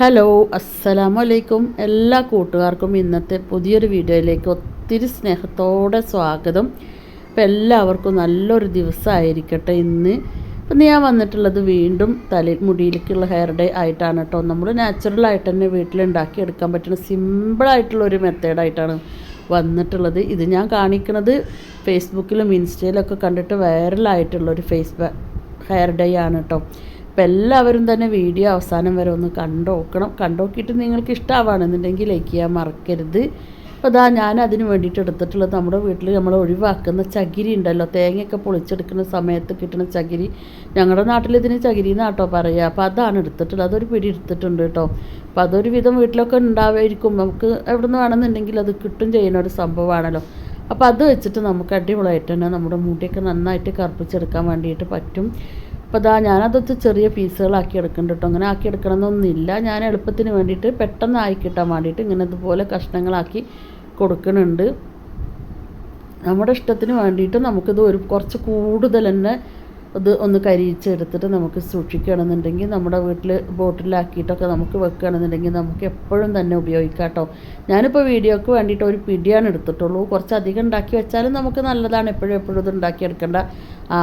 Hello, അസ്സലാമലൈക്കും. എല്ലാ കൂട്ടുകാർക്കും ഇന്നത്തെ പുതിയൊരു വീഡിയോയിലേക്ക് ഒത്തിരി സ്നേഹത്തോടെ സ്വാഗതം. അപ്പോൾ എല്ലാവർക്കും നല്ലൊരു ദിവസമായിരിക്കട്ടെ ഇന്ന്. ഇപ്പം ഞാൻ വന്നിട്ടുള്ളത് വീണ്ടും മുടിയിലേക്കുള്ള ഹെയർ ഡേ ആയിട്ടാണ് കേട്ടോ. നമ്മൾ നാച്ചുറലായിട്ട് തന്നെ വീട്ടിലുണ്ടാക്കിയെടുക്കാൻ പറ്റുന്ന സിമ്പിളായിട്ടുള്ളൊരു മെത്തേഡായിട്ടാണ് വന്നിട്ടുള്ളത്. ഇത് ഞാൻ കാണിക്കുന്നത് ഫേസ്ബുക്കിലും ഇൻസ്റ്റയിലൊക്കെ കണ്ടിട്ട് വൈറലായിട്ടുള്ളൊരു ഹെയർ ഡേ ആണ് കേട്ടോ. അപ്പോൾ എല്ലാവരും തന്നെ വീഡിയോ അവസാനം വരെ ഒന്ന് കണ്ടോക്കിയിട്ട് നിങ്ങൾക്ക് ഇഷ്ടമാവുകയാണെന്നുണ്ടെങ്കിൽ ലൈക്ക് ചെയ്യാൻ മറക്കരുത്. അപ്പോൾ ഞാൻ അതിന് വേണ്ടിയിട്ട് എടുത്തിട്ടുള്ളത് നമ്മുടെ വീട്ടിൽ നമ്മൾ ഒഴിവാക്കുന്ന ചകിരി ഉണ്ടല്ലോ, തേങ്ങയൊക്കെ പൊളിച്ചെടുക്കുന്ന സമയത്ത് കിട്ടുന്ന ചകിരി. ഞങ്ങളുടെ നാട്ടിൽ ഇതിന് ചകിരി എന്നാട്ടോ പറയുക. അപ്പോൾ അതാണ് എടുത്തിട്ടുള്ളത്. അതൊരു പിടി എടുത്തിട്ടുണ്ട് കേട്ടോ. അപ്പോൾ അതൊരു വിധം വീട്ടിലൊക്കെ ഉണ്ടാവുമായിരിക്കും. നമുക്ക് എവിടെ നിന്ന് വേണമെന്നുണ്ടെങ്കിൽ അത് കിട്ടും ചെയ്യുന്ന ഒരു സംഭവമാണല്ലോ. അപ്പോൾ അത് വെച്ചിട്ട് നമുക്ക് അടിപൊളിയായിട്ട് തന്നെ നമ്മുടെ മുടിയൊക്കെ നന്നായിട്ട് കറുപ്പിച്ചെടുക്കാൻ വേണ്ടിയിട്ട് പറ്റും. അപ്പോൾ ഞാനതൊക്കെ ചെറിയ പീസുകളാക്കി എടുക്കുന്നുണ്ട് കേട്ടോ. അങ്ങനെ ആക്കി എടുക്കണമെന്നൊന്നുമില്ല. ഞാൻ എളുപ്പത്തിന് വേണ്ടിയിട്ട് പെട്ടെന്ന് ആയി കിട്ടാൻ വേണ്ടിയിട്ട് ഇങ്ങനെ ഇതുപോലെ കഷ്ണങ്ങളാക്കി കൊടുക്കുന്നുണ്ട്. നമ്മുടെ ഇഷ്ടത്തിന് വേണ്ടിയിട്ട് നമുക്കിത് കുറച്ച് കൂടുതൽ തന്നെ ഇത് ഒന്ന് കരിയിച്ചെടുത്തിട്ട് നമുക്ക് സൂക്ഷിക്കുകയാണെന്നുണ്ടെങ്കിൽ നമ്മുടെ വീട്ടിൽ ബോട്ടിലാക്കിയിട്ടൊക്കെ നമുക്ക് വെക്കുകയാണെന്നുണ്ടെങ്കിൽ നമുക്ക് എപ്പോഴും തന്നെ ഉപയോഗിക്കാം കേട്ടോ. ഞാനിപ്പോൾ വീഡിയോക്ക് വേണ്ടിയിട്ട് ഒരു പിടിയാണ് എടുത്തിട്ടുള്ളൂ. കുറച്ചധികം ഉണ്ടാക്കി വെച്ചാലും നമുക്ക് നല്ലതാണ്. എപ്പോഴും ഇത് ഉണ്ടാക്കിയെടുക്കേണ്ട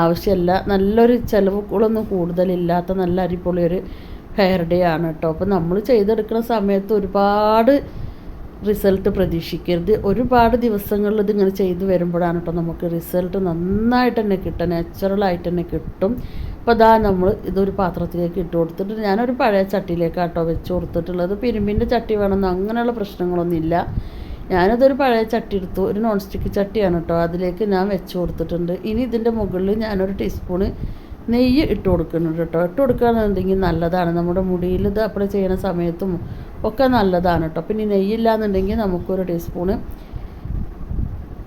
ആവശ്യമില്ല. നല്ലൊരു ചിലവുകളൊന്നും കൂടുതലില്ലാത്ത നല്ല അടിപൊളി ഒരു ഹെയർ ഡേ ആണ് കേട്ടോ. അപ്പോൾ നമ്മൾ ചെയ്തെടുക്കുന്ന സമയത്ത് ഒരുപാട് റിസൾട്ട് പ്രതീക്ഷിക്കരുത്. ഒരുപാട് ദിവസങ്ങളിൽ ഇതിങ്ങനെ ചെയ്തു വരുമ്പോഴാണ് കേട്ടോ നമുക്ക് റിസൾട്ട് നന്നായിട്ട് തന്നെ കിട്ടുക, നാച്ചുറലായിട്ട് തന്നെ കിട്ടും. അപ്പോൾ നമ്മൾ ഇതൊരു പാത്രത്തിലേക്ക് ഇട്ട് കൊടുത്തിട്ട് ഞാനൊരു പഴയ ചട്ടിയിലേക്കാണ് കേട്ടോ വെച്ച് കൊടുത്തിട്ടുള്ളത്. ഇരുമ്പിൻ്റെ ചട്ടി വേണമെന്ന് അങ്ങനെയുള്ള പ്രശ്നങ്ങളൊന്നുമില്ല. ഞാനതൊരു പഴയ ചട്ടി എടുത്തു. ഒരു നോൺ സ്റ്റിക്ക് ചട്ടിയാണ് കേട്ടോ. അതിലേക്ക് ഞാൻ വെച്ച് കൊടുത്തിട്ടുണ്ട്. ഇനി ഇതിൻ്റെ മുകളിൽ ഞാനൊരു ടീസ്പൂണ് നെയ്യ് ഇട്ട് കൊടുക്കുന്നുണ്ട് കേട്ടോ. ഇട്ട് കൊടുക്കുകയാണെന്നുണ്ടെങ്കിൽ നല്ലതാണ്. നമ്മുടെ മുടിയിൽ ഇത് അപ്ലൈ ചെയ്യുന്ന സമയത്തും ഒക്കെ നല്ലതാണ് കേട്ടോ. പിന്നെ നെയ്യില്ലാന്നുണ്ടെങ്കിൽ നമുക്കൊരു ടീസ്പൂണ്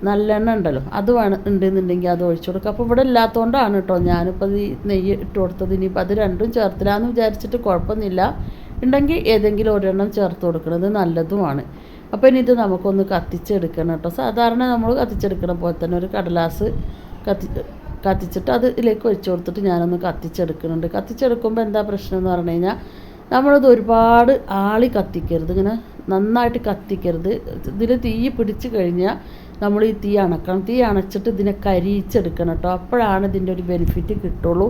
നല്ലെണ്ണ ഉണ്ടല്ലോ, അത് ഉണ്ടെന്നുണ്ടെങ്കിൽ അത് ഒഴിച്ചു കൊടുക്കുക. അപ്പോൾ ഇവിടെ ഇല്ലാത്തതുകൊണ്ടാണ് കേട്ടോ ഞാനിപ്പോൾ ഈ നെയ്യ് ഇട്ട് കൊടുത്തത്. ഇനിയിപ്പോൾ അത് രണ്ടും ചേർത്തില്ലാന്ന് വിചാരിച്ചിട്ട് കുഴപ്പമൊന്നുമില്ല. ഉണ്ടെങ്കിൽ ഏതെങ്കിലും ഒരെണ്ണം ചേർത്ത് കൊടുക്കുന്നത് നല്ലതുമാണ്. അപ്പോൾ ഇനി ഇത് നമുക്കൊന്ന് കത്തിച്ചെടുക്കണം കേട്ടോ. സാധാരണ നമ്മൾ കത്തിച്ചെടുക്കണ പോലെ തന്നെ ഒരു കടലാസ് കത്തിച്ചിട്ട് അതിലേക്ക് വെച്ച് കൊടുത്തിട്ട് ഞാനൊന്ന് കത്തിച്ചെടുക്കുന്നുണ്ട്. കത്തിച്ചെടുക്കുമ്പോൾ എന്താ പ്രശ്നം എന്ന് പറഞ്ഞു കഴിഞ്ഞാൽ നമ്മളിത് ഒരുപാട് കത്തിക്കരുത്, ഇങ്ങനെ നന്നായിട്ട് കത്തിക്കരുത്. ഇതിൽ തീ പിടിച്ച് കഴിഞ്ഞാൽ നമ്മൾ ഈ തീ അണക്കണം. തീ അണച്ചിട്ട് ഇതിനെ കരിയിച്ചെടുക്കണം കേട്ടോ. അപ്പോഴാണ് ഇതിൻ്റെ ഒരു ബെനിഫിറ്റ് കിട്ടുള്ളൂ.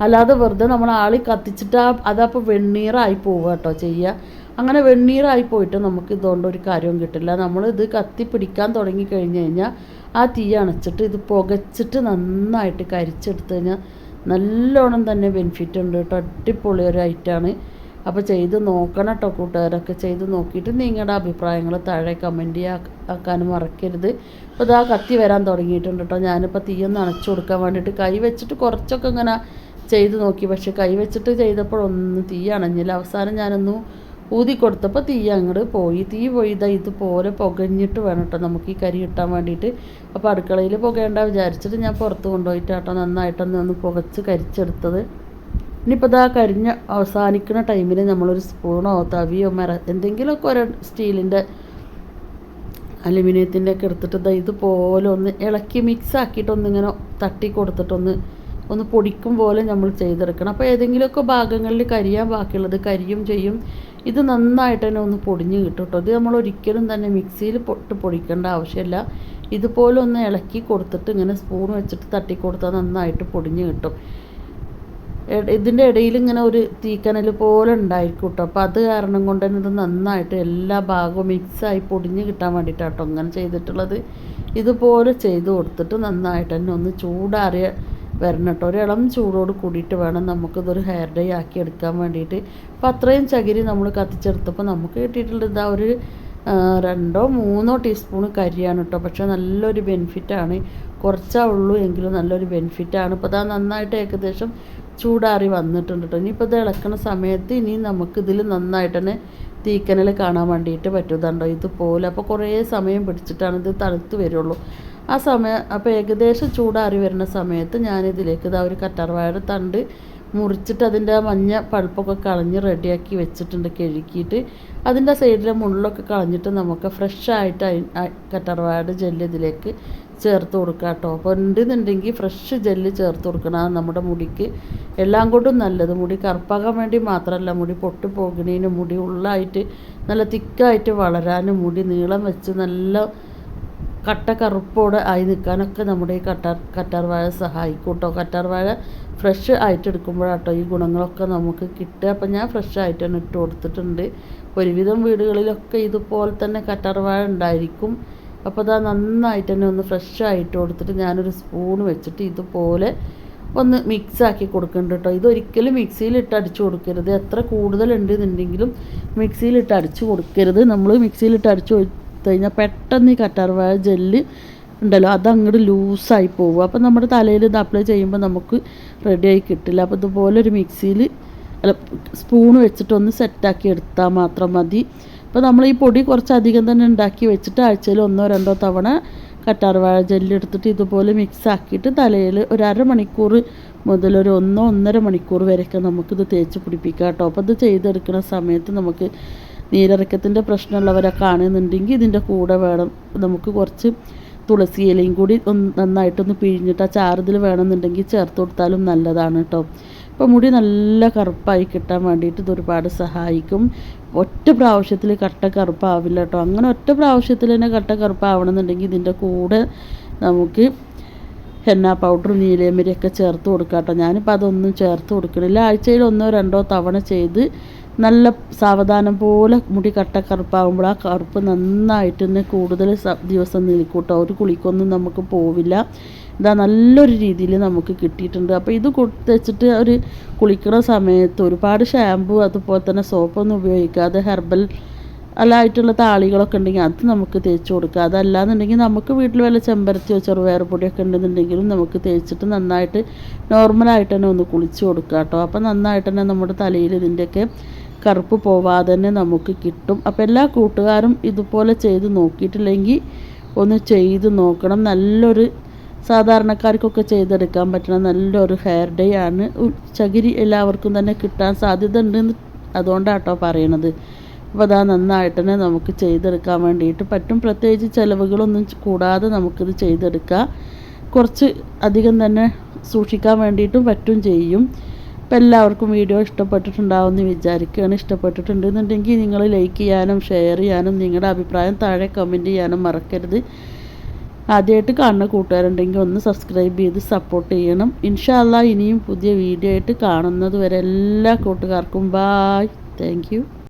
അല്ലാതെ വെറുതെ നമ്മൾ കത്തിച്ചിട്ട് അതപ്പോൾ വെണ്ണീറായി പോവുക കേട്ടോ ചെയ്യുക. അങ്ങനെ വെണ്ണീറായി പോയിട്ട് നമുക്ക് ഇതുകൊണ്ട് ഒരു കാര്യവും കിട്ടില്ല. നമ്മളിത് കത്തി പിടിക്കാൻ തുടങ്ങി കഴിഞ്ഞ് കഴിഞ്ഞാൽ ആ തീ അണച്ചിട്ട് ഇത് പുകച്ചിട്ട് നന്നായിട്ട് കരിച്ചെടുത്ത് കഴിഞ്ഞാൽ നല്ലോണം തന്നെ ബെനിഫിറ്റ് ഉണ്ട് കേട്ടോ. അടിപൊളി ഒരു ഐറ്റമാണ്. അപ്പോൾ ചെയ്ത് നോക്കണം കേട്ടോ കൂട്ടുകാരൊക്കെ. ചെയ്ത് നോക്കിയിട്ട് നിങ്ങളുടെ അഭിപ്രായങ്ങൾ താഴെ കമൻറ്റ് ആക്കാനും മറക്കരുത്. അപ്പോൾ കത്തി വരാൻ തുടങ്ങിയിട്ടുണ്ട് കേട്ടോ. ഞാനിപ്പോൾ തീയൊന്ന് അണച്ചു കൊടുക്കാൻ വേണ്ടിയിട്ട് കൈ വെച്ചിട്ട് കുറച്ചൊക്കെ ഇങ്ങനെ ചെയ്ത് നോക്കി. പക്ഷേ കൈ വെച്ചിട്ട് ചെയ്തപ്പോഴൊന്നും തീ അണഞ്ഞില്ല. അവസാനം ഞാനൊന്ന് ഊതി കൊടുത്തപ്പോൾ തീ അങ്ങോട്ട് പോയി. തീ പോയി ഇതുപോലെ പുകഞ്ഞിട്ട് വേണം കേട്ടോ നമുക്ക് ഈ കരി കിട്ടാൻ വേണ്ടിയിട്ട്. അപ്പോൾ അടുക്കളയിൽ പുകയേണ്ട വിചാരിച്ചിട്ട് ഞാൻ പുറത്ത് കൊണ്ടുപോയിട്ടാട്ടോ നന്നായിട്ടൊന്ന് പുകച്ച് കരിച്ചെടുത്തത്. ഇനിയിപ്പോൾ കരിഞ്ഞ് അവസാനിക്കുന്ന ടൈമിൽ നമ്മളൊരു സ്പൂണോ തവിയോ എന്തെങ്കിലുമൊക്കെ ഒരു സ്റ്റീലിൻ്റെ അലുമിനിയത്തിൻ്റെ ഒക്കെ എടുത്തിട്ട് ഇതുപോലെ ഒന്ന് ഇളക്കി മിക്സ് ആക്കിയിട്ടൊന്നിങ്ങനെ തട്ടി കൊടുത്തിട്ടൊന്ന് പൊടിക്കും പോലെ നമ്മൾ ചെയ്തെടുക്കണം. അപ്പോൾ ഏതെങ്കിലുമൊക്കെ ഭാഗങ്ങളിൽ കരിയാൻ ബാക്കിയുള്ളത് കരിയും ചെയ്യും. ഇത് നന്നായിട്ട് തന്നെ ഒന്ന് പൊടിഞ്ഞ് കിട്ടും കേട്ടോ. ഇത് നമ്മൾ ഒരിക്കലും തന്നെ മിക്സിയിൽ പൊടിക്കേണ്ട ആവശ്യമില്ല. ഇതുപോലെ ഒന്ന് ഇളക്കി കൊടുത്തിട്ട് ഇങ്ങനെ സ്പൂൺ വെച്ചിട്ട് തട്ടി കൊടുത്താൽ നന്നായിട്ട് പൊടിഞ്ഞ് കിട്ടും. ഇതിൻ്റെ ഇടയിൽ ഇങ്ങനെ ഒരു തീക്കനൽ പോലെ ഉണ്ടായിരിക്കും കേട്ടോ. അപ്പോൾ അത് കാരണം കൊണ്ട് തന്നെ ഇത് നന്നായിട്ട് എല്ലാ ഭാഗവും മിക്സായി പൊടിഞ്ഞ് കിട്ടാൻ വേണ്ടിയിട്ടാണ് കേട്ടോ അങ്ങനെ ചെയ്തിട്ടുള്ളത്. ഇതുപോലെ ചെയ്ത് കൊടുത്തിട്ട് നന്നായിട്ട് തന്നെ ഒന്ന് ചൂടാറിയ വരണം കേട്ടോ. ഒരു ഇളം ചൂടോട് കൂടിയിട്ട് വേണം നമുക്കിതൊരു ഹെയർ ഡേ ആക്കി എടുക്കാൻ വേണ്ടിയിട്ട്. അപ്പോൾ അത്രയും ചകിരി നമ്മൾ കത്തിച്ചെടുത്തപ്പോൾ നമുക്ക് കിട്ടിയിട്ടുള്ളത് ഒരു 2-3 ടീസ്പൂൺ കരിയാണ് കേട്ടോ. പക്ഷേ നല്ലൊരു ബെനിഫിറ്റാണ്. കുറച്ചേ ഉള്ളൂ എങ്കിലും നല്ലൊരു ബെനിഫിറ്റാണ്. ഇപ്പോൾ നന്നായിട്ട് ഏകദേശം ചൂടാറി വന്നിട്ടുണ്ട് കേട്ടോ. ഇനിയിപ്പോൾ ഇത് ഇളക്കുന്ന സമയത്ത് ഇനി നമുക്കിതിൽ നന്നായിട്ട് തന്നെ തീക്കനൽ കാണാൻ വേണ്ടിയിട്ട് പറ്റുന്നുണ്ടോ ഇതുപോലെ. അപ്പോൾ കുറേ സമയം പിടിച്ചിട്ടാണ് ഇത് തണുത്ത് വരുള്ളൂ. ആ സമയം അപ്പോൾ ഏകദേശം ചൂടാറി വരുന്ന സമയത്ത് ഞാനിതിലേക്ക് ഒരു കറ്റാർവാഴയുടെ തണ്ട് മുറിച്ചിട്ട് അതിൻ്റെ ആ മഞ്ഞ പഴുപ്പൊക്കെ കളഞ്ഞ് റെഡിയാക്കി വെച്ചിട്ടുണ്ട്. കഴുകിയിട്ട് അതിൻ്റെ സൈഡിലെ മുള്ളൊക്കെ കളഞ്ഞിട്ട് നമുക്ക് ഫ്രഷായിട്ട് കറ്റാർവാഴ ജെല്ല് ഇതിലേക്ക് ചേർത്ത് കൊടുക്കുക കേട്ടോ. അപ്പോൾ ഉണ്ടെന്നുണ്ടെങ്കിൽ ഫ്രഷ് ജെല്ല് ചേർത്ത് കൊടുക്കണം. നമ്മുടെ മുടിക്ക് എല്ലാം കൊണ്ടും നല്ലത്. മുടി കറുപ്പാകാൻ വേണ്ടി മാത്രമല്ല, മുടി പൊട്ടി പോകുന്നതിനും മുടി ഉള്ളായിട്ട് നല്ല തിക്കായിട്ട് വളരാനും മുടി നീളം വെച്ച് നല്ല കട്ട കറുപ്പോടെ ആയി നിൽക്കാനൊക്കെ നമ്മുടെ ഈ കറ്റാർവാഴ സഹായിക്കും കേട്ടോ. കറ്റാർവാഴ ഫ്രഷ് ആയിട്ട് എടുക്കുമ്പോഴാട്ടോ ഈ ഗുണങ്ങളൊക്കെ നമുക്ക് കിട്ടുക. അപ്പം ഞാൻ ഫ്രഷ് ആയിട്ട് തന്നെ ഇട്ട് കൊടുത്തിട്ടുണ്ട്. ഒരുവിധം വീടുകളിലൊക്കെ ഇതുപോലെ തന്നെ കറ്റാർവാഴ ഉണ്ടായിരിക്കും. അപ്പോൾ അതാ നന്നായിട്ട് തന്നെ ഒന്ന് ഫ്രഷ് ആയിട്ട് കൊടുത്തിട്ട് ഞാനൊരു സ്പൂൺ വെച്ചിട്ട് ഇതുപോലെ ഒന്ന് മിക്സാക്കി കൊടുക്കുന്നുണ്ട് കേട്ടോ. ഇതൊരിക്കലും മിക്സിയിലിട്ട് അടിച്ചു കൊടുക്കരുത്. എത്ര കൂടുതലുണ്ടെന്നുണ്ടെങ്കിലും മിക്സിയിലിട്ട് അടിച്ചു കൊടുക്കരുത്. നമ്മൾ മിക്സിയിലിട്ട് അടിച്ചു കൊടുത്തു കഴിഞ്ഞാൽ പെട്ടെന്ന് ഈ കറ്റാർവാഴ ജെല്ല് ഉണ്ടല്ലോ അതങ്ങോട്ട് ലൂസായി പോകും. അപ്പോൾ നമ്മുടെ തലയിൽ ഇത് അപ്ലൈ ചെയ്യുമ്പോൾ നമുക്ക് റെഡിയായി കിട്ടില്ല. അപ്പോൾ ഇതുപോലെ ഒരു മിക്സിയിൽ സ്പൂൺ വെച്ചിട്ടൊന്ന് സെറ്റാക്കി എടുത്താൽ മാത്രം മതി. അപ്പോൾ നമ്മൾ ഈ പൊടി കുറച്ചധികം തന്നെ ഉണ്ടാക്കി വെച്ചിട്ട് ആഴ്ചയിൽ 1-2 തവണ കറ്റാർവാഴ ജെല്ല് എടുത്തിട്ട് ഇതുപോലെ മിക്സ് ആക്കിയിട്ട് തലയിൽ ഒരു അരമണിക്കൂർ മുതൽ ഒരു 1-1.5 മണിക്കൂർ വരെയൊക്കെ നമുക്കിത് തേച്ച് പിടിപ്പിക്കാം കേട്ടോ. അപ്പോൾ ഇത് ചെയ്തെടുക്കുന്ന സമയത്ത് നമുക്ക് നീരിറക്കത്തിൻ്റെ പ്രശ്നമുള്ളവരൊക്കെ ആണെന്നുണ്ടെങ്കിൽ ഇതിൻ്റെ കൂടെ വേണം നമുക്ക് കുറച്ച് തുളസി ഇലയും കൂടി നന്നായിട്ടൊന്ന് പിഴിഞ്ഞിട്ട് ആ ചാറുതിൽ വേണമെന്നുണ്ടെങ്കിൽ ചേർത്ത് കൊടുത്താലും നല്ലതാണ് കേട്ടോ. അപ്പോൾ മുടി നല്ല കറുപ്പായി കിട്ടാൻ വേണ്ടിയിട്ട് ഇതൊരുപാട് സഹായിക്കും. ഒറ്റ പ്രാവശ്യത്തിൽ കട്ട കറുപ്പാവില്ല കേട്ടോ. അങ്ങനെ ഒറ്റ പ്രാവശ്യത്തിൽ തന്നെ കട്ട കറുപ്പാവണമെന്നുണ്ടെങ്കിൽ ഇതിൻ്റെ കൂടെ നമുക്ക് ഹെന്ന പൗഡറും നീലയമരിയൊക്കെ ചേർത്ത് കൊടുക്കാം കേട്ടോ. ഞാനിപ്പോൾ അതൊന്നും ചേർത്ത് കൊടുക്കണില്ല. ആഴ്ചയിൽ 1-2 തവണ ചെയ്ത് നല്ല സാവധാനം പോലെ മുടി കറുപ്പാകുമ്പോൾ ആ കറുപ്പ് നന്നായിട്ട് തന്നെ കൂടുതൽ ദിവസം നിൽക്കും കേട്ടോ. ഒരു കുളിക്കൊന്നും നമുക്ക് പോവില്ല. ഇതാ നല്ലൊരു രീതിയിൽ നമുക്ക് കിട്ടിയിട്ടുണ്ട്. അപ്പോൾ ഇത് വെച്ചിട്ട് ഒരു കുളിക്കുന്ന സമയത്ത് ഒരുപാട് ഷാമ്പു അതുപോലെ തന്നെ സോപ്പൊന്നും ഉപയോഗിക്കാതെ ഹെർബൽ അല്ലായിട്ടുള്ള താളികളൊക്കെ ഉണ്ടെങ്കിൽ അത് നമുക്ക് തേച്ച് കൊടുക്കുക. അതല്ലാന്നുണ്ടെങ്കിൽ നമുക്ക് വീട്ടിൽ വല്ല ചെമ്പരത്തിയോ ചെറുപയർ പൊടിയൊക്കെ ഉണ്ടെന്നുണ്ടെങ്കിലും നമുക്ക് തേച്ചിട്ട് നന്നായിട്ട് നോർമലായിട്ട് തന്നെ ഒന്ന് കുളിച്ച് കൊടുക്കുക കേട്ടോ. അപ്പോൾ നന്നായിട്ട് തന്നെ നമ്മുടെ തലയിൽ ഇതിൻ്റെയൊക്കെ കറുപ്പ് പോവാതെ തന്നെ നമുക്ക് കിട്ടും. അപ്പോൾ എല്ലാ കൂട്ടുകാരും ഇതുപോലെ ചെയ്ത് നോക്കിയിട്ടില്ലെങ്കിൽ ഒന്ന് ചെയ്ത് നോക്കണം. നല്ലൊരു സാധാരണക്കാർക്കൊക്കെ ചെയ്തെടുക്കാൻ പറ്റുന്ന നല്ലൊരു ഹെയർ ഡേ ആണ്. ചകിരി എല്ലാവർക്കും തന്നെ കിട്ടാൻ സാധ്യത ഉണ്ടെന്ന് അതുകൊണ്ടാട്ടോ പറയണത്. അപ്പോൾ അതാ നന്നായിട്ട് തന്നെ നമുക്ക് ചെയ്തെടുക്കാൻ വേണ്ടിയിട്ട് പറ്റും. പ്രത്യേകിച്ച് ചിലവുകളൊന്നും കൂടാതെ നമുക്കിത് ചെയ്തെടുക്കാം. കുറച്ച് അധികം തന്നെ സൂക്ഷിക്കാൻ വേണ്ടിയിട്ടും പറ്റും ചെയ്യും. അപ്പോൾ എല്ലാവർക്കും വീഡിയോ ഇഷ്ടപ്പെട്ടിട്ടുണ്ടാവുമെന്ന് വിചാരിക്കുകയാണ്. ഇഷ്ടപ്പെട്ടിട്ടുണ്ടെന്നുണ്ടെങ്കിൽ നിങ്ങൾ ലൈക്ക് ചെയ്യാനും ഷെയർ ചെയ്യാനും നിങ്ങളുടെ അഭിപ്രായം താഴെ കമൻറ്റ് ചെയ്യാനും മറക്കരുത്. ആദ്യമായിട്ട് കാണുന്ന കൂട്ടുകാരുണ്ടെങ്കിൽ ഒന്ന് സബ്സ്ക്രൈബ് ചെയ്ത് സപ്പോർട്ട് ചെയ്യണം. ഇൻഷാ അല്ലാഹ് ഇനിയും പുതിയ വീഡിയോ ആയിട്ട് കാണുന്നത് വരെ എല്ലാ കൂട്ടുകാർക്കും ബായ്. Thank you.